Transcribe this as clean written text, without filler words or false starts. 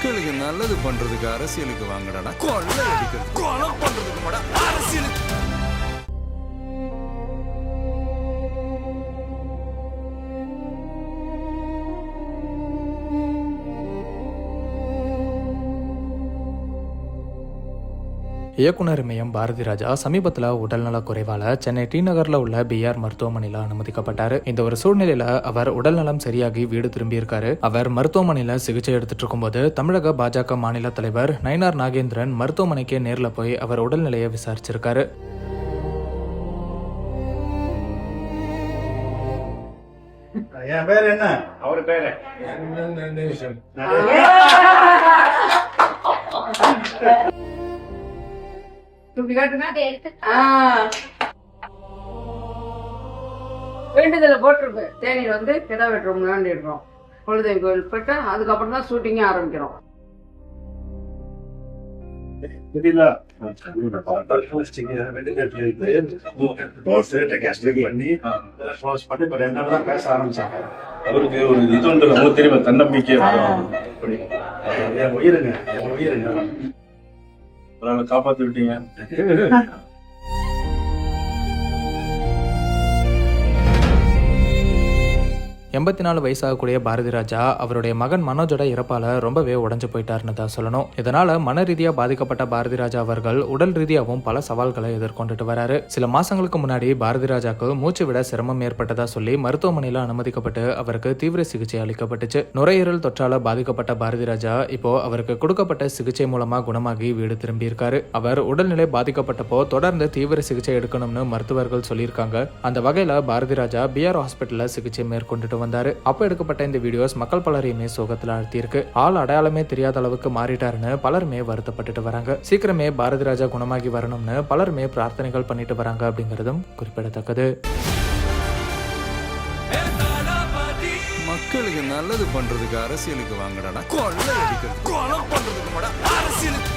மக்களுக்கு நல்லது பண்றதுக்கு அரசியலுக்கு வாங்கடா, கொள்ளை அடிக்கிறது கொலை பண்றதுக்கு மாடா அரசியலுக்கு. இயக்குனர் இமயம் பாரதி ராஜா சமீபத்தில் உடல்நல குறைவால சென்னை டி நகர்ல உள்ள பிஆர் மருத்துவமனையில அனுமதிக்கப்பட்டாரு. இந்த ஒரு சூழ்நிலையில அவர் உடல்நலம் சரியாகி வீடு திரும்பி இருக்காரு. அவர் மருத்துவமனையில சிகிச்சை எடுத்துட்டு இருக்கும்போது தமிழக பாஜக மாநில தலைவர் நயினார் நாகேந்திரன் மருத்துவமனைக்கு நேர்ல போய் அவர் உடல்நிலையை விசாரிச்சிருக்காரு. என் பேர் என்ன? அவரு பேரு வேண்டுதல போட்டிருக்கு. தேனியில் வந்து கிடா வெட்டுறோம் வேண்டிடுறோம். குலதெய்வ கோயில் போயிட்டு அதுக்கப்புறம் தான் ஷூட்டிங்கே ஆரம்பிக்கிறோம். பேச ஆரம்பிச்சாங்க. அவருக்கு ஒரு இது உண்டு, நமக்கு தெரியுமா, தன்னம்பிக்கை. என் உயிருங்க, என் உயிருங்க. அவரால் காப்பாத்தி விட்டீங்க. 84 வயசாகக்கூடிய பாரதி ராஜா அவருடைய மகன் மனோஜோட இறப்பால ரொம்பவே உடைஞ்சு போயிட்டாருன்னு தான் சொல்லணும். இதனால மன ரீதியா பாதிக்கப்பட்ட பாரதி ராஜா அவர்கள் உடல் ரீதியாகவும் பல சவால்களை எதிர்கொண்டுட்டு வராரு. சில மாசங்களுக்கு முன்னாடி பாரதி ராஜாக்கு மூச்சு விட சிரமம் ஏற்பட்டதா சொல்லி மருத்துவமனையில அனுமதிக்கப்பட்டு அவருக்கு தீவிர சிகிச்சை அளிக்கப்பட்டுச்சு. நுரையீரல் தொற்றால பாதிக்கப்பட்ட பாரதி ராஜா இப்போ அவருக்கு கொடுக்கப்பட்ட சிகிச்சை மூலமா குணமாகி வீடு திரும்பி இருக்காரு. அவர் உடல்நிலை பாதிக்கப்பட்டப்போ தொடர்ந்து தீவிர சிகிச்சை எடுக்கணும்னு மருத்துவர்கள் சொல்லியிருக்காங்க. அந்த வகையில பாரதி ராஜா பிஆர் ஹாஸ்பிட்டல்ல சிகிச்சை மேற்கொண்டுட்டு வந்தாரு. அப்ப எடுக்கப்பட்ட இந்த வீடியோஸ் மக்கள் பலரையுமே சோகத்துல அழுத்தியிருக்கு. ஆள் அடையாளமே தெரியாத அளவுக்கு மாறிட்டாருன்னு பலருமே வருத்தப்பட்டுட்டு வராங்க. சீக்கிரமே பாரதி ராஜா குணமாகி வரணும்னு பலருமே பிரார்த்தனைகள் பண்ணிட்டு வராங்க அப்படிங்கறதும் குறிப்பிடத்தக்கது. மக்களுக்கு நல்லது பண்றதுக்கு அரசியலுக்கு வாங்கடா, கொள்ளை அடிக்கிறது கொலை பண்றதுக்கு மாடா அரசியலுக்கு.